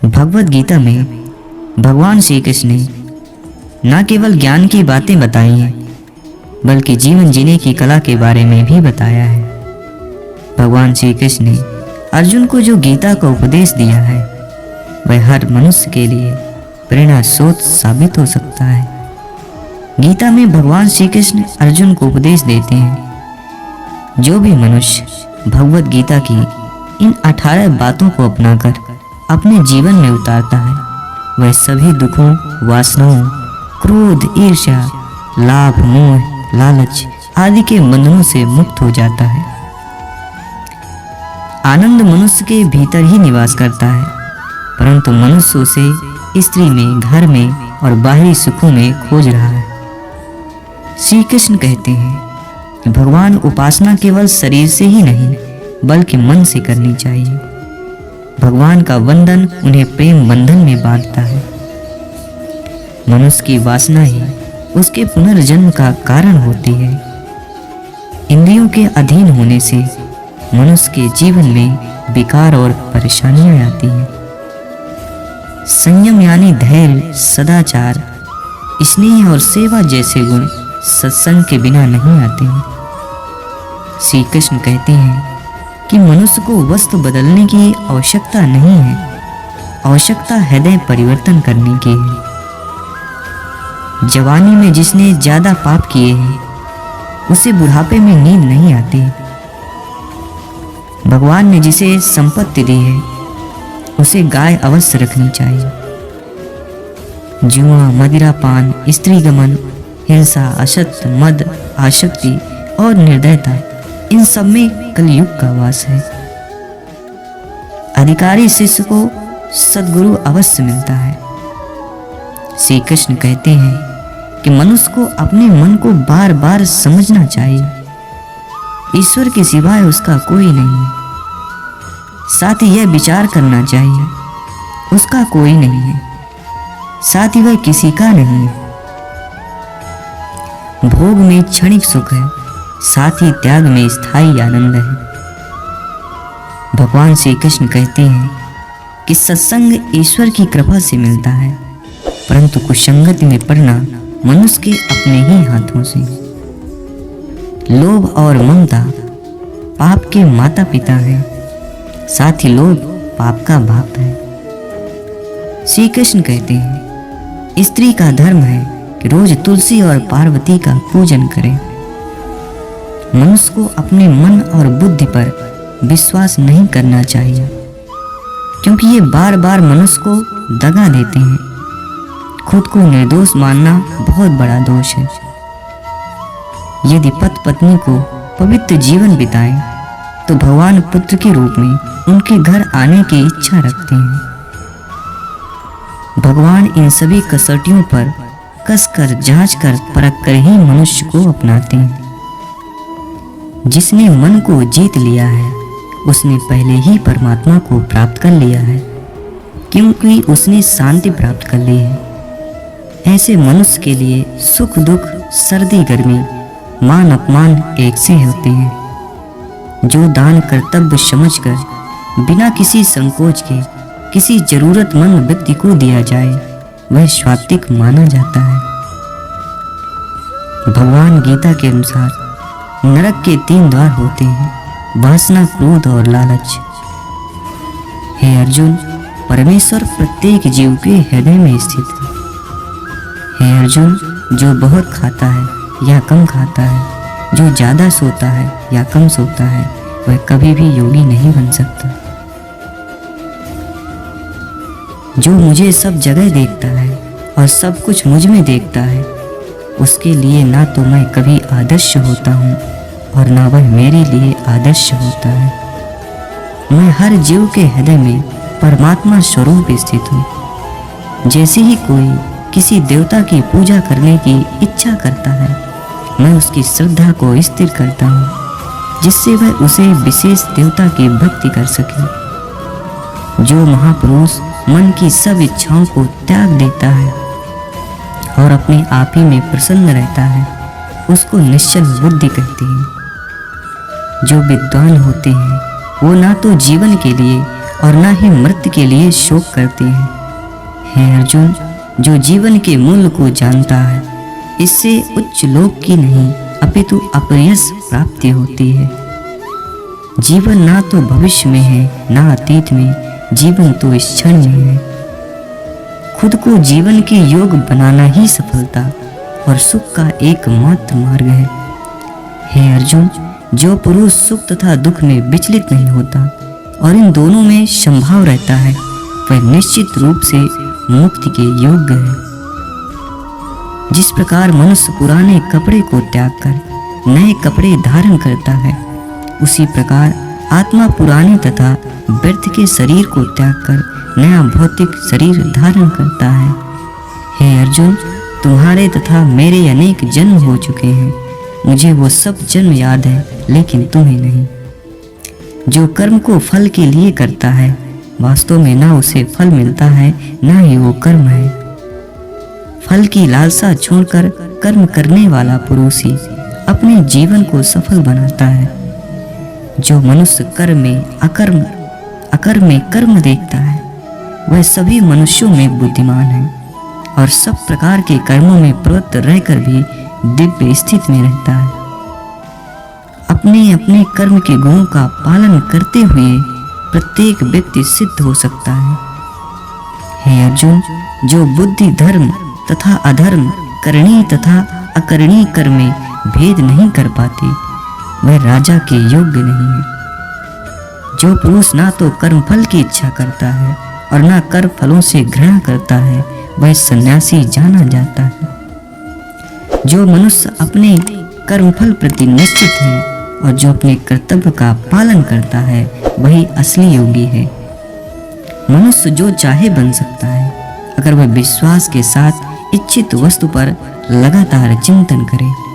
भगवद गीता में भगवान श्री कृष्ण ने न केवल ज्ञान की बातें बताई हैं बल्कि जीवन जीने की कला के बारे में भी बताया है। भगवान श्री कृष्ण ने अर्जुन को जो गीता का उपदेश दिया है वह हर मनुष्य के लिए प्रेरणा स्रोत साबित हो सकता है। गीता में भगवान श्री कृष्ण अर्जुन को उपदेश देते हैं, जो भी मनुष्य भगवद गीता की इन 18 बातों को अपनाकर अपने जीवन में उतारता है वह सभी दुखों, वासनाओं, क्रोध, ईर्ष्या, लाभ, मोह, लालच आदि के बंधनों से मुक्त हो जाता है। आनंद मनुष्य के भीतर ही निवास करता है, परंतु मनुष्य उसे स्त्री में, घर में और बाहरी सुखों में खोज रहा है। श्री कृष्ण कहते हैं कि भगवान उपासना केवल शरीर से ही नहीं बल्कि मन से करनी चाहिए। भगवान का वंदन उन्हें प्रेम बंधन में बांधता है। मनुष्य की वासना ही उसके पुनर्जन्म का कारण होती है। इंद्रियों के अधीन होने से मनुष्य के जीवन में विकार और परेशानियां आती हैं। संयम यानी धैर्य, सदाचार, स्नेह और सेवा जैसे गुण सत्संग के बिना नहीं आते हैं। श्री कृष्ण कहते हैं कि मनुष्य को वस्त्र बदलने की आवश्यकता नहीं है, आवश्यकता हृदय परिवर्तन करने की है। जवानी में जिसने ज्यादा पाप किए हैं उसे बुढ़ापे में नींद नहीं आती। भगवान ने जिसे संपत्ति दी है उसे गाय अवश्य रखनी चाहिए। जुआ, मदिरापान, स्त्रीगमन, हिंसा, असत्य, मद, आसक्ति और निर्दयता इन सब में कलयुग का वास है। अधिकारी शिष्य को सद्गुरु अवश्य मिलता है। श्री कृष्ण कहते हैं कि मनुष्य को अपने मन को बार बार समझना चाहिए। ईश्वर के सिवाय उसका कोई नहीं है। साथ ही यह विचार करना चाहिए उसका कोई नहीं है, साथ ही वह किसी का नहीं है। भोग में क्षणिक सुख है, साथ ही त्याग में स्थायी आनंद है। भगवान श्री कृष्ण कहते हैं कि सत्संग ईश्वर की कृपा से मिलता है, परंतु कुसंगति में पड़ना मनुष्य के अपने ही हाथों से। लोभ और ममता पाप के माता पिता हैं, साथ ही लोभ पाप का बाप है। श्री कृष्ण कहते हैं स्त्री का धर्म है कि रोज तुलसी और पार्वती का पूजन करें। मनुष्य को अपने मन और बुद्धि पर विश्वास नहीं करना चाहिए, क्योंकि ये बार बार मनुष्य को दगा देते हैं। खुद को निर्दोष मानना बहुत बड़ा दोष है। यदि पति पत्नी को पवित्र जीवन बिताएं तो भगवान पुत्र के रूप में उनके घर आने की इच्छा रखते हैं। भगवान इन सभी कसौटियों पर कसकर, जांच कर, परख कर ही मनुष्य को अपनाते हैं। जिसने मन को जीत लिया है उसने पहले ही परमात्मा को प्राप्त कर लिया है, क्योंकि उसने शांति प्राप्त कर ली है। ऐसे मनुष्य के लिए सुख दुख, सर्दी गर्मी, मान अपमान एक से होते हैं। जो दान कर्तव्य समझकर बिना किसी संकोच के किसी जरूरतमंद व्यक्ति को दिया जाए वह सात्विक माना जाता है। भगवान गीता के अनुसार नरक के 3 द्वार होते हैं, वासना, क्रोध और लालच। हे अर्जुन, परमेश्वर प्रत्येक जीव के हृदय में स्थित है। हे अर्जुन, जो बहुत खाता है या कम खाता है, जो ज्यादा सोता है या कम सोता है, वह कभी भी योगी नहीं बन सकता। जो मुझे सब जगह देखता है और सब कुछ मुझ में देखता है उसके लिए ना तो मैं कभी आदर्श होता हूँ और ना वह मेरे लिए आदर्श होता है। मैं हर जीव के हृदय में परमात्मा स्वरूप स्थित हूँ। जैसे ही कोई किसी देवता की पूजा करने की इच्छा करता है मैं उसकी श्रद्धा को स्थिर करता हूँ, जिससे वह उसे विशेष देवता की भक्ति कर सके। जो महापुरुष मन की सब इच्छाओं को त्याग देता है और अपने आप ही में प्रसन्न रहता है उसको निश्चल बुद्धि कहते हैं। जो विद्वान होते हैं वो ना तो जीवन के लिए और न ही मृत्यु के लिए शोक करते हैं। हे अर्जुन, जो जीवन के मूल्य को जानता है, इससे उच्च लोक की नहीं अपितु अपयश प्राप्ति होती है। जीवन ना तो भविष्य में है ना अतीत में, जीवन तो इस क्षण में है। खुद को जीवन के योग बनाना ही सफलता और सुख का एकमात्र मार्ग है। हे अर्जुन, जो पुरुष सुख तथा दुख में विचलित नहीं होता और इन दोनों में संभाव रहता है, वह निश्चित रूप से मुक्ति के योग्य है। जिस प्रकार मनुष्य पुराने कपड़े को त्याग कर नए कपड़े धारण करता है, उसी प्रकार आत्मा पुराने तथा व्यर्थ के शरीर को त्याग कर नया भौतिक शरीर धारण करता है। हे अर्जुन, तुम्हारे तथा मेरे अनेक जन्म हो चुके हैं। मुझे वो सब जन्म याद है, लेकिन तुम्हें नहीं। जो कर्म को फल के लिए करता है, वास्तव में ना उसे फल मिलता है ना ही वो कर्म है। फल की लालसा छोड़कर कर्म करने वाला पुरुष ही अपने जीवन को सफल बनाता है। जो मनुष्य कर्म में अकर्म में कर्म देखता है, वह सभी मनुष्यों में बुद्धिमान है और सब प्रकार के कर्मों में प्रवृत्त रहकर भी दिव्य स्थिति में रहता है। अपने अपने कर्म के गुणों का पालन करते हुए प्रत्येक व्यक्ति सिद्ध हो सकता है। हे अर्जुन, जो बुद्धि धर्म तथा अधर्म, करणीय तथा अकरणीय कर्म में भेद नहीं कर पाते, वह राजा के योग्य नहीं है। जो पुरुष ना तो कर्म फल की इच्छा करता है और ना कर्म फलों से घृणा करता है, वह सन्यासी जाना जाता है। जो मनुष्य अपने कर्मफल प्रति निश्चित है और जो अपने कर्तव्य का पालन करता है, वही असली योगी है। मनुष्य जो चाहे बन सकता है, अगर वह विश्वास के साथ इच्छित वस्तु पर लगातार चिंतन करे।